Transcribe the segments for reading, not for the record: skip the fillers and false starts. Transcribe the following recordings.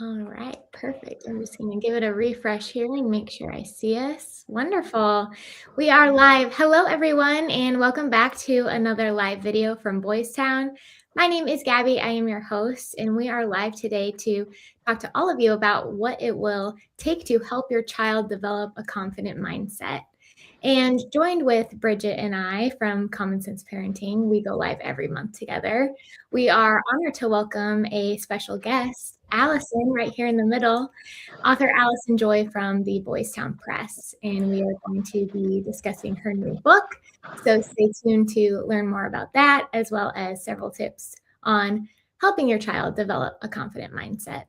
All right, perfect. I'm just going to give it a refresh here and make sure I see us. Wonderful. We are live. Hello, everyone, and welcome back to another live video from Boys Town. My name is Gabby. I am your host, and we are live today to talk to all of you about what it will take to help your child develop a confident mindset. And joined with Bridget and I from Common Sense Parenting, we go live every month together. We are honored to welcome a special guest, Allison, right here in the middle, author Allison Joy from the Boys Town Press. And we are going to be discussing her new book. So stay tuned to learn more about that, as well as several tips on helping your child develop a confident mindset.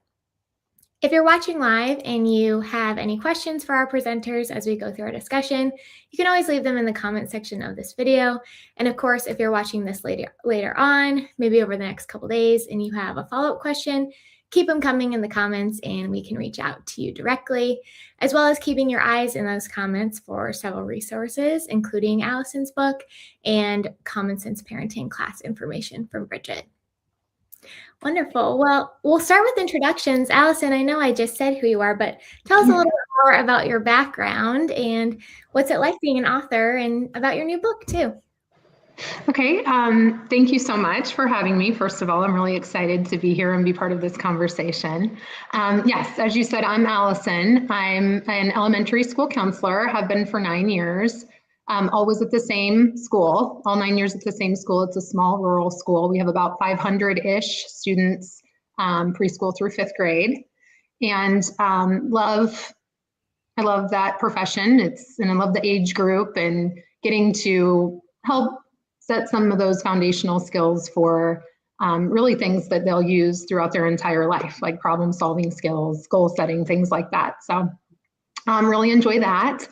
If you're watching live and you have any questions for our presenters as we go through our discussion, you can always leave them in the comment section of this video. And of course, if you're watching this later on, maybe over the next couple days, and you have a follow-up question, keep them coming in the comments and we can reach out to you directly, as well as keeping your eyes in those comments for several resources, including Allison's book and Common Sense Parenting class information from Bridget. Wonderful. Well, we'll start with introductions. Allison, I know I just said who you are, but tell us a little bit more about your background and what's it like being an author and about your new book too. Okay, thank you so much for having me. First of all, I'm really excited to be here and be part of this conversation. Yes, as you said, I'm Allison. I'm an elementary school counselor, have been for 9 years. Always at the same school, all 9 years at the same school. It's a small rural school. We have about 500-ish students, preschool through 5th grade. And I love that profession. And I love the age group and getting to help set some of those foundational skills for really things that they'll use throughout their entire life, like problem solving skills, goal setting, things like that. So really enjoy that.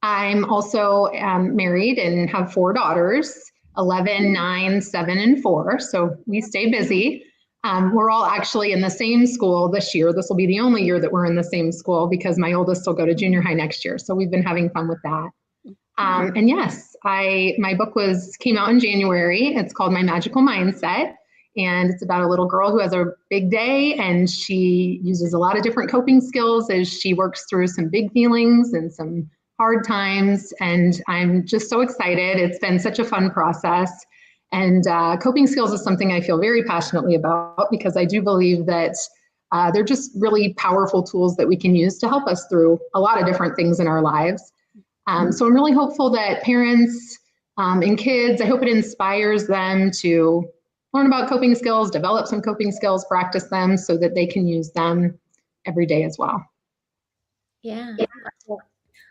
I'm also married and have 4 daughters, 11, 9, 7, and 4. So we stay busy. We're all actually in the same school this year. This will be the only year that we're in the same school because my oldest will go to junior high next year. So we've been having fun with that. And yes, my book came out in January. It's called My Magical Mindset. And it's about a little girl who has a big day and she uses a lot of different coping skills as she works through some big feelings and some hard times. And I'm just so excited. It's been such a fun process. And coping skills is something I feel very passionately about because I do believe that they're just really powerful tools that we can use to help us through a lot of different things in our lives. So I'm really hopeful that parents and kids, I hope it inspires them to learn about coping skills, develop some coping skills, practice them so that they can use them every day as well. Yeah.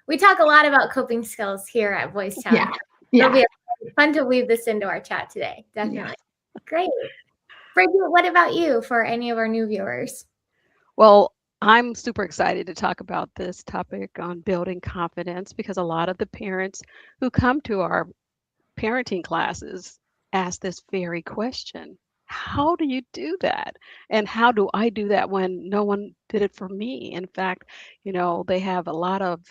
We talk a lot about coping skills here at Boys Town. Yeah. It'll be fun to weave this into our chat today. Definitely. Yeah. Great. Bridget, what about you for any of our new viewers? Well, I'm super excited to talk about this topic on building confidence because a lot of the parents who come to our parenting classes ask this very question. How do you do that? And how do I do that when no one did it for me? In fact, they have a lot of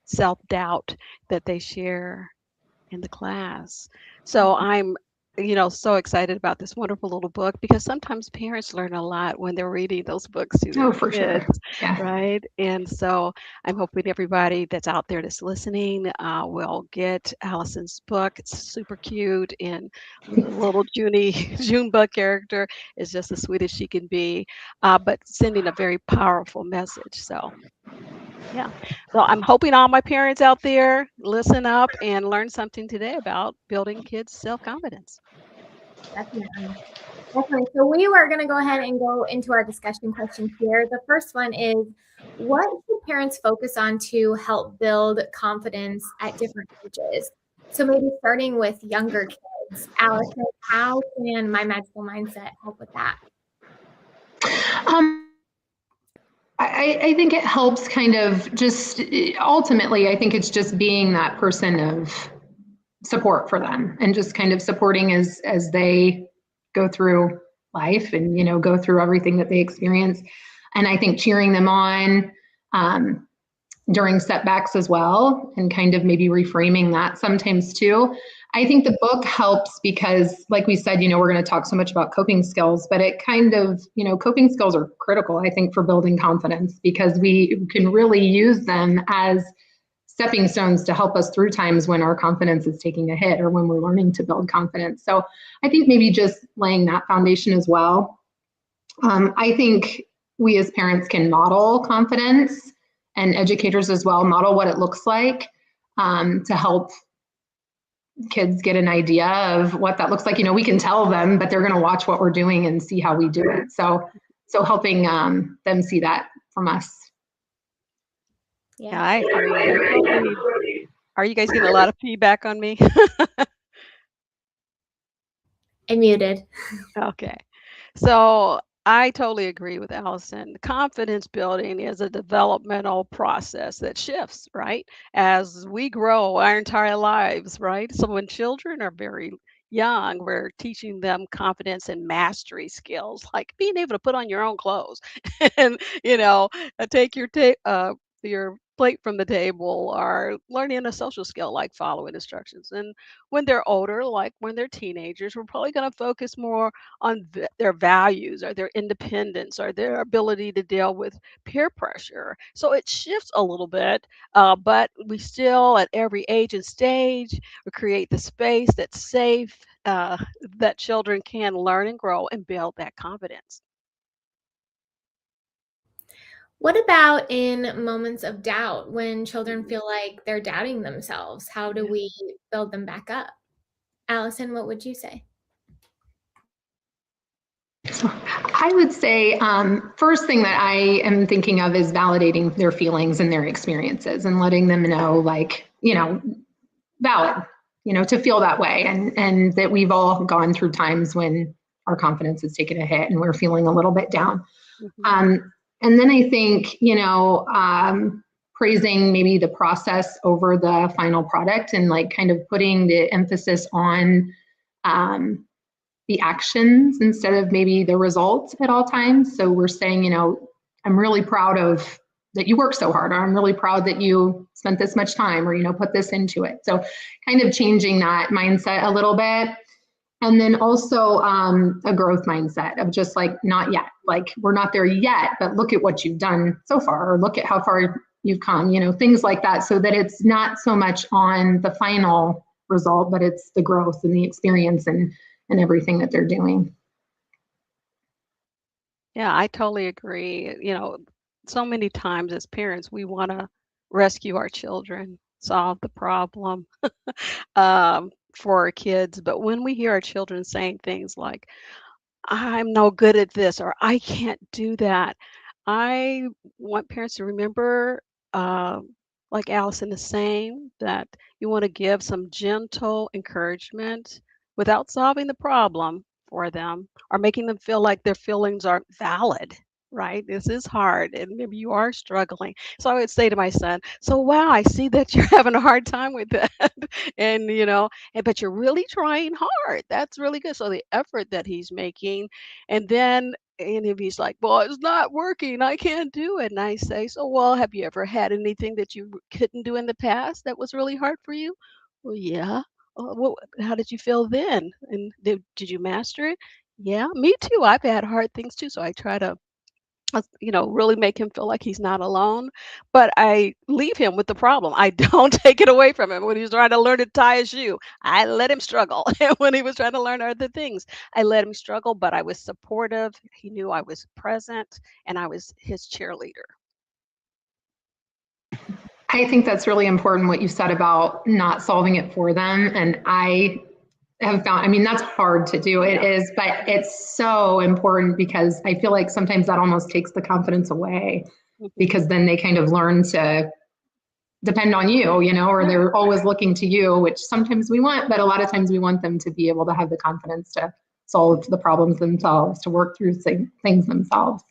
self-doubt that they share in the class. So I'm so excited about this wonderful little book because sometimes parents learn a lot when they're reading those books to their for kids, sure. Yeah. Right? And so I'm hoping everybody that's out there that's listening will get Allison's book. It's super cute, and little Junebug character is just as sweet as she can be, but sending a very powerful message. So yeah. So I'm hoping all my parents out there listen up and learn something today about building kids' self-confidence. Definitely. So we were going to go ahead and go into our discussion questions here. The first one is, what should parents focus on to help build confidence at different ages? So maybe starting with younger kids. Allison, how can My Magical Mindset help with that? I think it helps kind of just ultimately, I think it's just being that person of support for them and just kind of supporting as they go through life and, go through everything that they experience. And I think cheering them on during setbacks as well and kind of maybe reframing that sometimes too. I think the book helps because, like we said, we're going to talk so much about coping skills, but it kind of, coping skills are critical, I think, for building confidence because we can really use them as stepping stones to help us through times when our confidence is taking a hit or when we're learning to build confidence. So I think maybe just laying that foundation as well. I think we as parents can model confidence, and educators as well model what it looks like to help kids get an idea of what that looks like. We can tell them, but they're going to watch what we're doing and see how we do it. So helping them see that from us. Yeah, I agree. Are you guys getting a lot of feedback on me? I muted. Okay. So I totally agree with Allison. Confidence building is a developmental process that shifts, right? As we grow our entire lives, right? So when children are very young, we're teaching them confidence and mastery skills, like being able to put on your own clothes and, take your plate from the table, or learning a social skill like following instructions. And when they're older, like when they're teenagers, we're probably going to focus more on their values or their independence or their ability to deal with peer pressure. So it shifts a little bit, but we still, at every age and stage, we create the space that's safe, that children can learn and grow and build that confidence. What about in moments of doubt when children feel like they're doubting themselves? How do we build them back up? Allison, what would you say? So I would say first thing that I am thinking of is validating their feelings and their experiences and letting them know, like, valid, to feel that way, and that we've all gone through times when our confidence has taken a hit and we're feeling a little bit down. And then I think, praising maybe the process over the final product and like kind of putting the emphasis on the actions instead of maybe the results at all times. So we're saying, I'm really proud of that you worked so hard, or I'm really proud that you spent this much time, or, put this into it. So kind of changing that mindset a little bit. And then also a growth mindset of just like, not yet, like we're not there yet, but look at what you've done so far, or look at how far you've come, things like that, so that it's not so much on the final result, but it's the growth and the experience and everything that they're doing. Yeah, I totally agree. So many times as parents, we want to rescue our children, solve the problem for our kids. But when we hear our children saying things like, I'm no good at this, or I can't do that, I want parents to remember, like Allison is saying, that you want to give some gentle encouragement without solving the problem for them or making them feel like their feelings aren't valid. Right? This is hard, and maybe you are struggling. So I would say to my son, "So wow, I see that you're having a hard time with that, and but you're really trying hard. That's really good." So the effort that he's making, and if he's like, "Well, it's not working. I can't do it." And I say, "So, well, have you ever had anything that you couldn't do in the past that was really hard for you?" "Well, yeah." Well, how did you feel then? And did you master it?" "Yeah, me too. I've had hard things too." So I try to really make him feel like he's not alone. But I leave him with the problem. I don't take it away from him. When he's trying to learn to tie a shoe, I let him struggle. And when he was trying to learn other things, I let him struggle, but I was supportive. He knew I was present and I was his cheerleader. I think that's really important what you said about not solving it for them. And I have found, that's hard to do. It is, but it's so important because I feel like sometimes that almost takes the confidence away because then they kind of learn to depend on you, or they're always looking to you, which sometimes we want, but a lot of times we want them to be able to have the confidence to solve the problems themselves, to work through things themselves.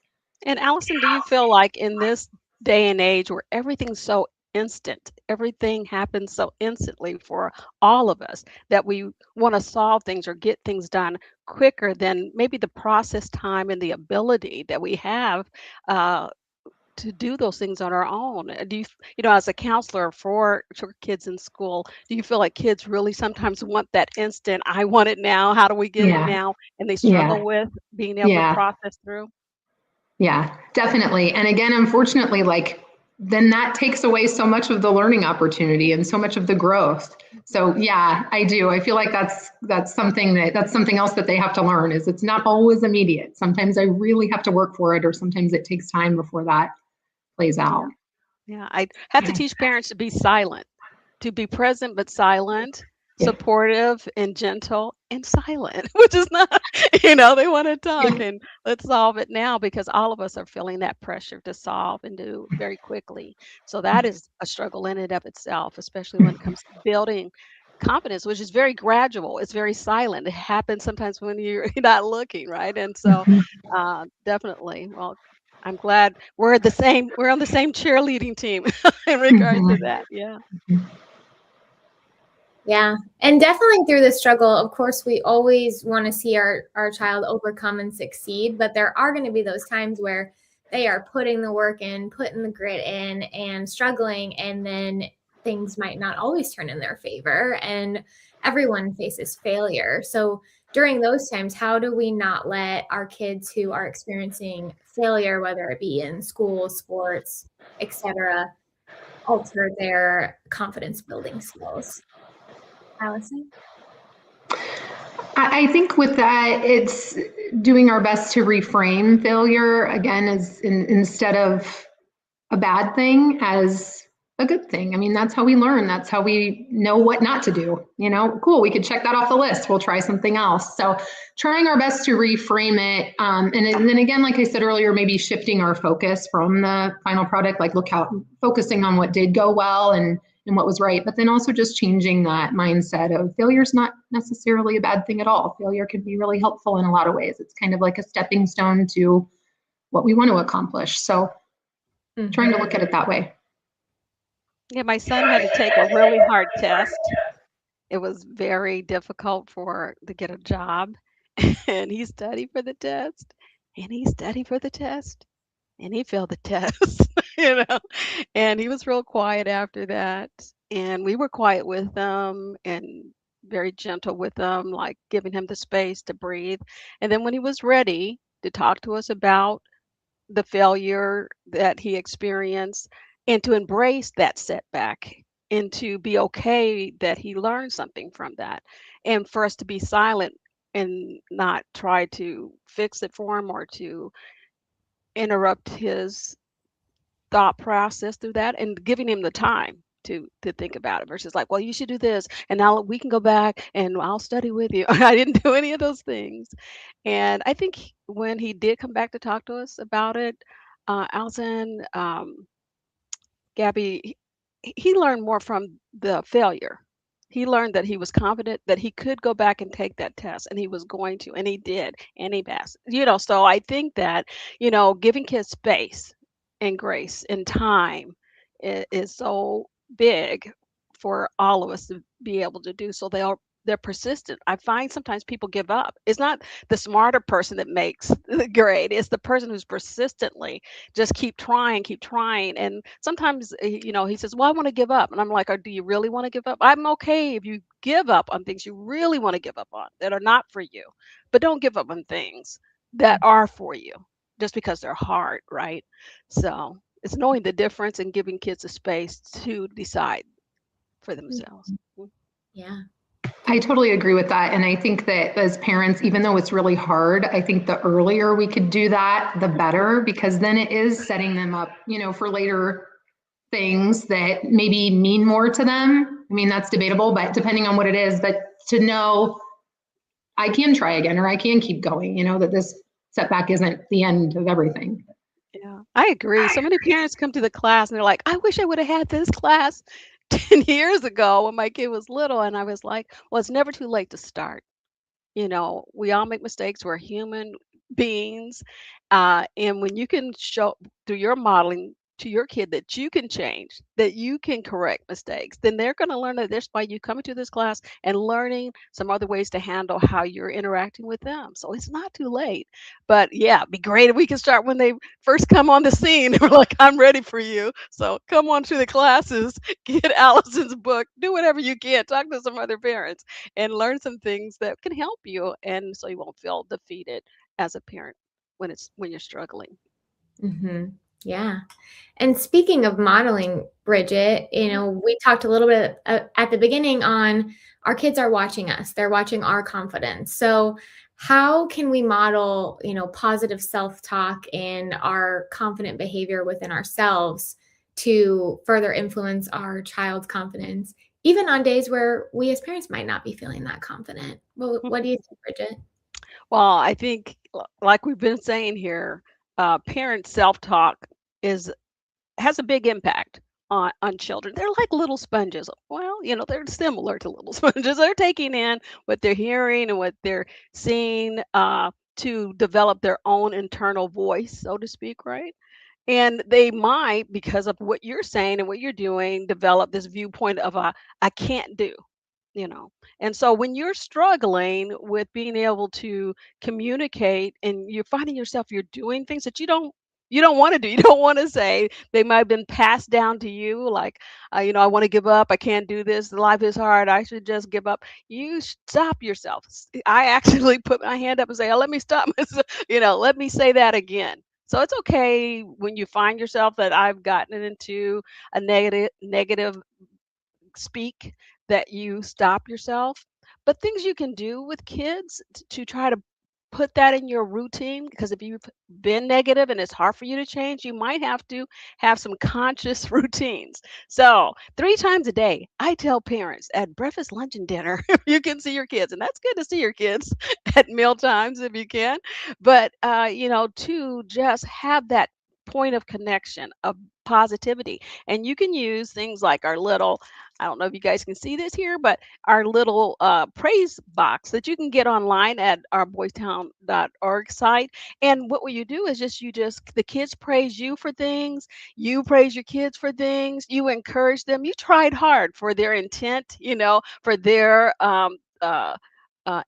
And Allison, do you feel like in this day and age where everything's so instant, everything happens so instantly for all of us, that we want to solve things or get things done quicker than maybe the process time and the ability that we have to do those things on our own. Do you, as a counselor for kids in school, do you feel like kids really sometimes want that instant, I want it now, how do we get it Yeah, now? And they yeah, struggle with being able to yeah, process through? yeah, definitely. And again, unfortunately, like then that takes away so much of the learning opportunity and so much of the growth. So yeah, I do. I feel like that's something else that they have to learn is it's not always immediate. Sometimes I really have to work for it, or sometimes it takes time before that plays Yeah. out. Yeah. I have to Yeah, teach parents to be silent, to be present but silent, yeah, supportive and gentle and silent, which is not, they want to talk yeah. and let's solve it now because all of us are feeling that pressure to solve and do very quickly. So that is a struggle in and of itself, especially when it comes to building confidence, which is very gradual. It's very silent. It happens sometimes when you're not looking, right? And so definitely, well, I'm glad we're on the same cheerleading team in regards to Mhm. that. Yeah. Yeah. And definitely through the struggle, of course, we always want to see our child overcome and succeed, but there are going to be those times where they are putting the work in, putting the grit in and struggling, and then things might not always turn in their favor, and everyone faces failure. So during those times, how do we not let our kids who are experiencing failure, whether it be in school, sports, etc., alter their confidence building skills? Allison? I think with that, it's doing our best to reframe failure again instead of a bad thing as a good thing. I mean, that's how we learn. That's how we know what not to do. Cool, we could check that off the list. We'll try something else. So trying our best to reframe it. And then again, like I said earlier, maybe shifting our focus from the final product, like focusing on what did go well and what was right, but then also just changing that mindset of failure is not necessarily a bad thing at all. Failure can be really helpful in a lot of ways. It's kind of like a stepping stone to what we want to accomplish. So trying to look at it that way. Yeah, my son had to take a really hard test. It was very difficult to get a job. And he studied for the test. And he studied for the test. And he failed the test, you know. And he was real quiet after that. And we were quiet with him and very gentle with him, like giving him the space to breathe. And then when he was ready to talk to us about the failure that he experienced and to embrace that setback and to be okay that he learned something from that and for us to be silent and not try to fix it for him or to interrupt his thought process through that and giving him the time to think about it versus like, well, you should do this and now we can go back and I'll study with you. I didn't do any of those things. And I think when he did come back to talk to us about it, Allison, Gabby, he learned more from the failure. He learned that he was confident that he could go back and take that test and he was going to, and he did, and he passed. So I think that, giving kids space and grace and time is so big for all of us to be able to do so they're persistent. I find sometimes people give up. It's not the smarter person that makes the grade. It's the person who's persistently just keep trying. And sometimes, he says, well, I want to give up. And I'm like, do you really want to give up? I'm okay if you give up on things you really want to give up on that are not for you, but don't give up on things that are for you just because they're hard, right? So it's knowing the difference and giving kids a space to decide for themselves. Yeah. I totally agree with that. And I think that as parents, even though it's really hard, I think the earlier we could do that, the better, because then it is setting them up, for later things that maybe mean more to them. I mean, that's debatable, but depending on what it is, but to know I can try again or I can keep going, that this setback isn't the end of everything. Yeah, I agree. So many parents come to the class and they're like, I wish I would have had this class 10 years ago when my kid was little. And I was like, well, it's never too late to start. We all make mistakes. We're human beings. And when you can show through your modeling to your kid that you can change, that you can correct mistakes, then they're going to learn that that's why you coming to this class and learning some other ways to handle how you're interacting with them. So it's not too late. But yeah, it'd be great if we can start when they first come on the scene. We're like, I'm ready for you. So come on to the classes, get Allison's book, do whatever you can, talk to some other parents and learn some things that can help you. And so you won't feel defeated as a parent when you're struggling. Yeah. And speaking of modeling, Bridget, we talked a little bit at the beginning on our kids are watching us. They're watching our confidence. So how can we model, positive self-talk and our confident behavior within ourselves to further influence our child's confidence, even on days where we as parents might not be feeling that confident? What do you think, Bridget? Well, I think, like we've been saying here, parent self-talk has a big impact on children. They're like little sponges. Well, they're similar to little sponges. They're taking in what they're hearing and what they're seeing to develop their own internal voice, so to speak, right? And they might, because of what you're saying and what you're doing, develop this viewpoint of I can't do. And so when you're struggling with being able to communicate and you're finding yourself you're doing things that you don't want to do, you don't want to say, they might have been passed down to you like, I want to give up, I can't do this, life is hard, I should just give up. You stop yourself. I actually put my hand up and say, oh, let me stop myself, let me say that again. So it's okay when you find yourself that I've gotten into a negative speak, that you stop yourself. But things you can do with kids to try to put that in your routine, because if you've been negative and it's hard for you to change, you might have to have some conscious routines. So 3 times a day, I tell parents at breakfast, lunch, and dinner, you can see your kids, and that's good to see your kids at meal times if you can. But to just have that point of connection, of positivity. And you can use things like our little, I don't know if you guys can see this here, but our little praise box that you can get online at our boystown.org site. And what will you do is the kids praise you for things, you praise your kids for things, you encourage them, you tried hard for their intent, for their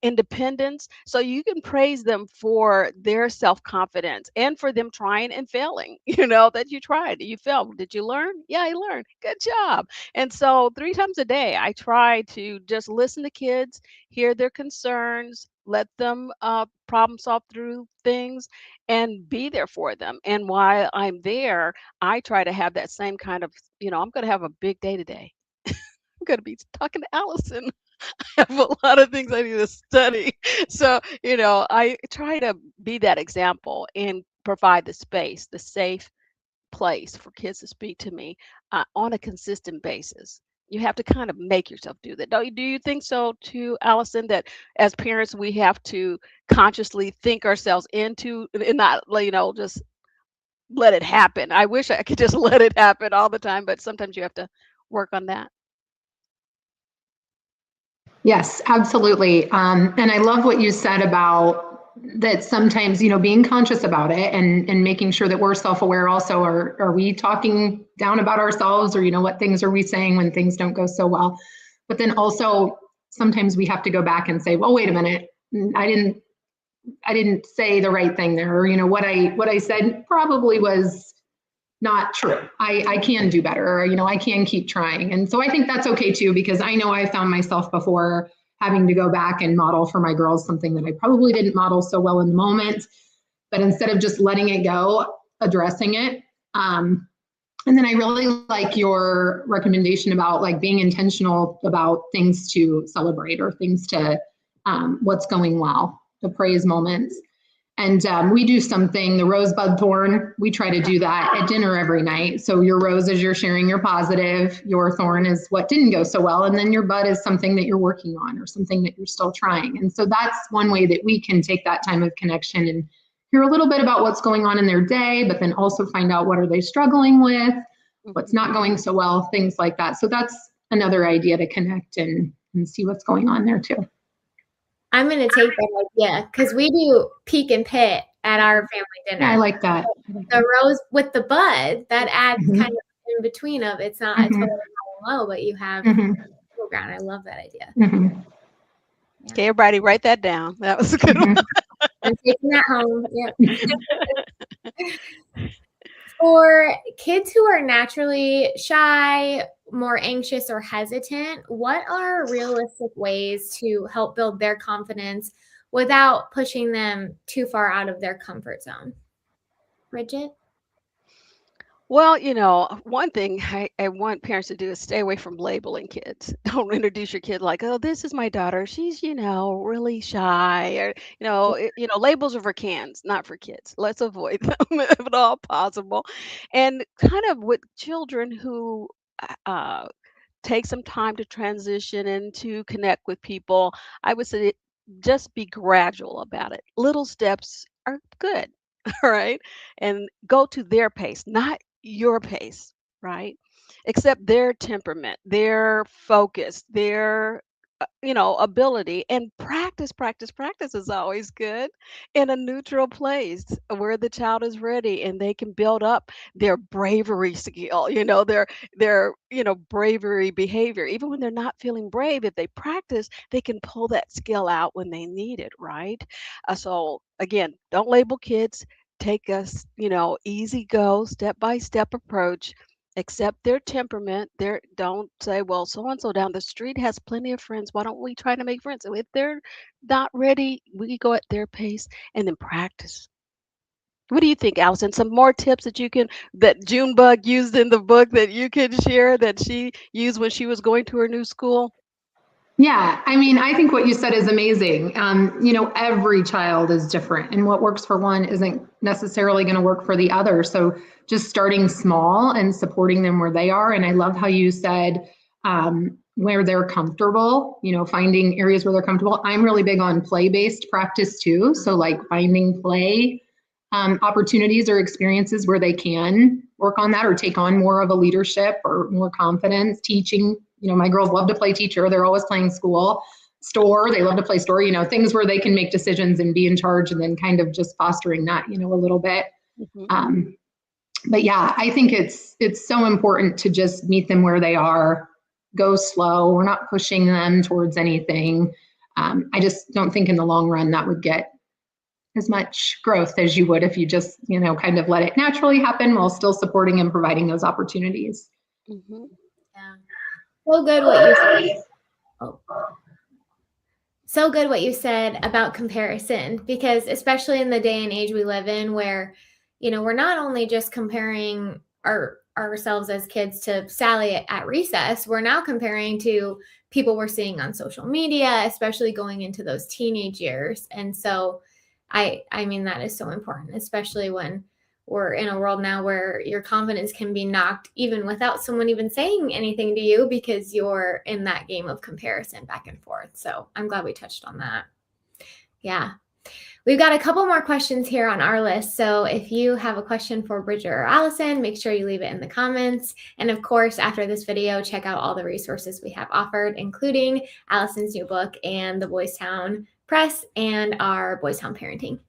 independence. So you can praise them for their self-confidence and for them trying and failing, that you tried, you failed. Did you learn? Yeah, I learned. Good job. And so 3 times a day, I try to just listen to kids, hear their concerns, let them problem solve through things and be there for them. And while I'm there, I try to have that same kind of, I'm going to have a big day today. I'm going to be talking to Allison. I have a lot of things I need to study. So, I try to be that example and provide the space, the safe place for kids to speak to me on a consistent basis. You have to kind of make yourself do that. Do you think so too, Allison, that as parents, we have to consciously think ourselves into and not, just let it happen? I wish I could just let it happen all the time, but sometimes you have to work on that. Yes, absolutely. And I love what you said about that sometimes, being conscious about it and making sure that we're self-aware also. Are we talking down about ourselves, or, what things are we saying when things don't go so well? But then also sometimes we have to go back and say, well, wait a minute, I didn't say the right thing there. Or, what I said probably was not true. I can do better, or, I can keep trying. And so I think that's okay too, because I know I found myself before having to go back and model for my girls something that I probably didn't model so well in the moment, but instead of just letting it go, addressing it. And then I really like your recommendation about like being intentional about things to celebrate, or things to what's going well, the praise moments. And we do something, the rosebud thorn, we try to do that at dinner every night. So your rose is you're sharing your positive, your thorn is what didn't go so well, and then your bud is something that you're working on or something that you're still trying. And so that's one way that we can take that time of connection and hear a little bit about what's going on in their day, but then also find out what are they struggling with, what's not going so well, things like that. So that's another idea to connect and see what's going on there too. I'm going to take that idea, because we do peek and pit at our family dinner. Yeah, I like that. The rose with the bud, that adds Mhm. kind of in between of, it's not a totally high and low, but you have middle ground. I love that idea. Okay, everybody write that down. That was a good one. I'm taking that home. Yep. For kids who are naturally shy, more anxious, or hesitant, what are realistic ways to help build their confidence without pushing them too far out of their comfort zone? Bridget? Well, you know, one thing I want parents to do is stay away from labeling kids. Don't introduce your kid like, oh, this is my daughter. She's, you know, really shy. Or, labels are for cans, not for kids. Let's avoid them if at all possible. And kind of with children who uh, take some time to transition and to connect with people, I would say just be gradual about it. Little steps are good. All right. And go to their pace, not your pace, right? Accept their temperament, their focus, their ability, and practice is always good in a neutral place where the child is ready and they can build up their bravery skill, their bravery behavior. Even when they're not feeling brave, if they practice, they can pull that skill out when they need it, right? So again, don't label kids. Take us, easy go, step by step approach. Accept their temperament. Don't say, well, so and so down the street has plenty of friends. Why don't we try to make friends? So if they're not ready, we go at their pace and then practice. What do you think, Allison? Some more tips that Junebug used in the book that you can share that she used when she was going to her new school? Yeah, I mean, I think what you said is amazing. Every child is different, and what works for one isn't necessarily going to work for the other. So just starting small and supporting them where they are. And I love how you said where they're comfortable, finding areas where they're comfortable. I'm really big on play-based practice too. So like finding play opportunities or experiences where they can work on that or take on more of a leadership or more confidence. Teaching, my girls love to play teacher. They're always playing store. They love to play store, things where they can make decisions and be in charge, and then kind of just fostering that, a little bit. But yeah, I think it's so important to just meet them where they are, go slow. We're not pushing them towards anything. I just don't think in the long run that would get as much growth as you would if you just, kind of let it naturally happen while still supporting and providing those opportunities. Yeah. So good what you said. So good what you said about comparison, because especially in the day and age we live in where, we're not only just comparing ourselves as kids to Sally at recess, we're now comparing to people we're seeing on social media, especially going into those teenage years. And so I mean, that is so important, especially when we're in a world now where your confidence can be knocked even without someone even saying anything to you because you're in that game of comparison back and forth. So I'm glad we touched on that. Yeah. We've got a couple more questions here on our list. So if you have a question for Bridget or Allison, make sure you leave it in the comments. And of course, after this video, check out all the resources we have offered, including Allison's new book and the Boys Town Press and our Boys Town Parenting.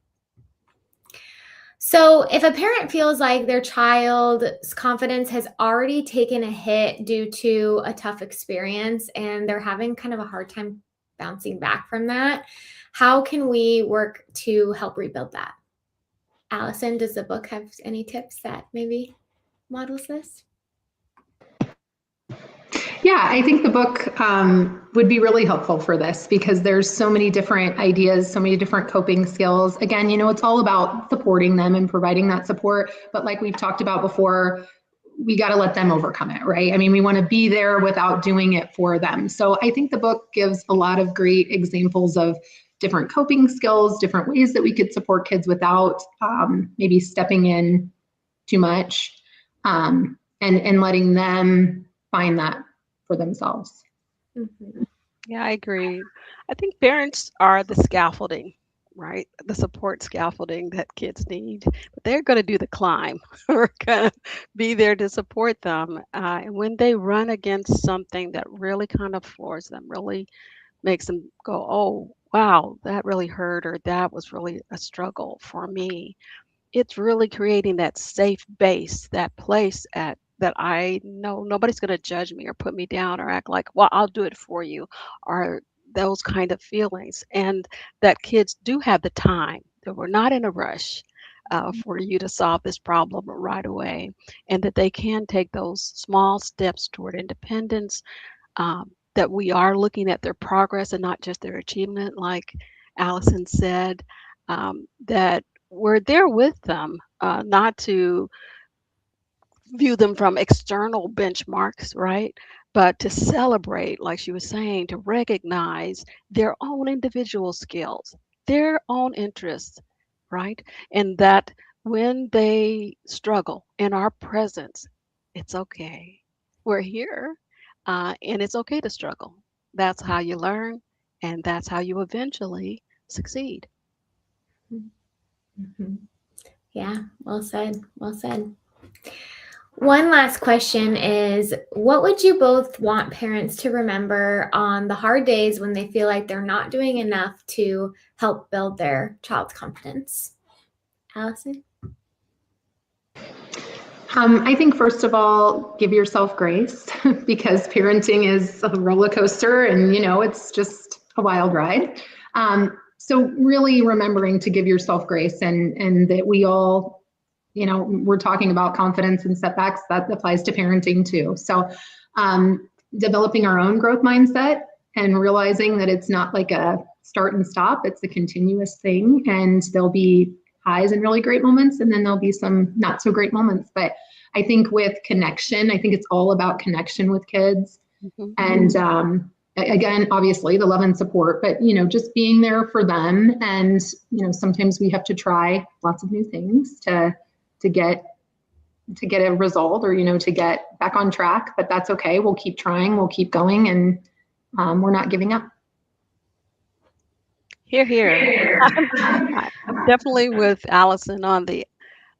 So if a parent feels like their child's confidence has already taken a hit due to a tough experience and they're having kind of a hard time bouncing back from that, how can we work to help rebuild that? Allison, does the book have any tips that maybe models this? Yeah, I think the book would be really helpful for this because there's so many different ideas, so many different coping skills. Again, it's all about supporting them and providing that support. But like we've talked about before, we got to let them overcome it, right? I mean, we want to be there without doing it for them. So I think the book gives a lot of great examples of different coping skills, different ways that we could support kids without maybe stepping in too much and letting them find that for themselves. Yeah, I agree. I think parents are the scaffolding, right? The support scaffolding that kids need, but they're going to do the climb. We're going to be there to support them. And when they run against something that really kind of floors them, really makes them go, oh, wow, that really hurt, or that was really a struggle for me. It's really creating that safe base, that place at that I know nobody's going to judge me or put me down or act like, well, I'll do it for you, or those kind of feelings. And that kids do have the time, that we're not in a rush for you to solve this problem right away, and that they can take those small steps toward independence, that we are looking at their progress and not just their achievement, like Allison said, that we're there with them, not to view them from external benchmarks, right? But to celebrate, like she was saying, to recognize their own individual skills, their own interests, right? And that when they struggle in our presence, it's okay. We're here, and it's okay to struggle. That's how you learn, and that's how you eventually succeed. Mm-hmm. Yeah, well said. Well said. One last question is, what would you both want parents to remember on the hard days when they feel like they're not doing enough to help build their child's confidence? Allison? I think, first of all, give yourself grace because parenting is a roller coaster and, it's just a wild ride. So really remembering to give yourself grace and that we all, we're talking about confidence and setbacks, that applies to parenting too. So developing our own growth mindset and realizing that it's not like a start and stop, it's a continuous thing. And there'll be highs and really great moments, and then there'll be some not so great moments. But I think with connection, I think it's all about connection with kids. Mm-hmm. And again, obviously the love and support, but just being there for them. And sometimes we have to try lots of new things to get a result, or to get back on track. But that's okay. We'll keep trying. We'll keep going, and we're not giving up. Here. I'm definitely with Allison on the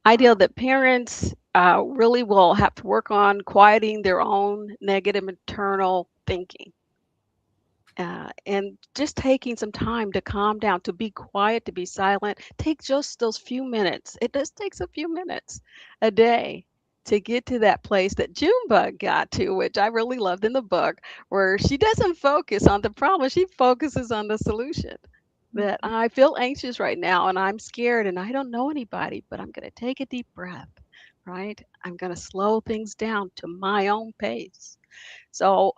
idea that parents really will have to work on quieting their own negative internal thinking. And just taking some time to calm down, to be quiet, to be silent. Take just those few minutes. It just takes a few minutes a day to get to that place that Junebug got to, which I really loved in the book, where she doesn't focus on the problem, she focuses on the solution. That I feel anxious right now and I'm scared and I don't know anybody, but I'm going to take a deep breath, right? I'm going to slow things down to my own pace. So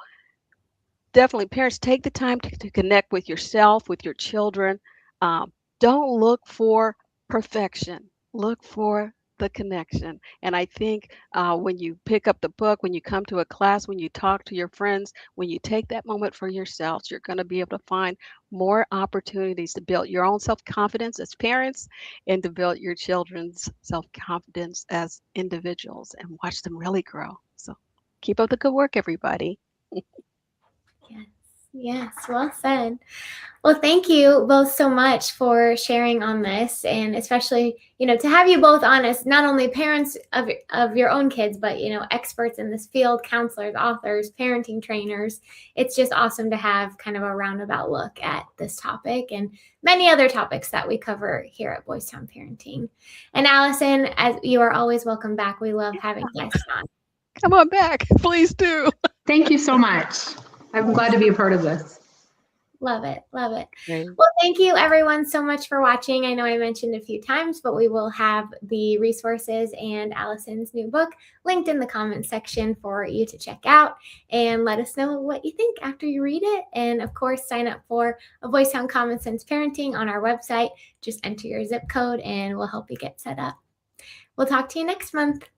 definitely, parents, take the time to connect with yourself, with your children. Don't look for perfection. Look for the connection. And I think when you pick up the book, when you come to a class, when you talk to your friends, when you take that moment for yourselves, you're going to be able to find more opportunities to build your own self-confidence as parents and to build your children's self-confidence as individuals and watch them really grow. So keep up the good work, everybody. Yes, well said. Well, thank you both so much for sharing on this, and especially, to have you both on as not only parents of your own kids, but, experts in this field, counselors, authors, parenting trainers. It's just awesome to have kind of a roundabout look at this topic and many other topics that we cover here at Boys Town Parenting. And Allison, as you are always welcome back. We love having guests on. Come on back, please do. Thank you so much. I'm glad to be a part of this. Love it. Love it. Okay. Well, thank you everyone so much for watching. I know I mentioned a few times, but we will have the resources and Allison's new book linked in the comments section for you to check out, and let us know what you think after you read it. And of course, sign up for a Boys Town Common Sense Parenting on our website. Just enter your zip code and we'll help you get set up. We'll talk to you next month.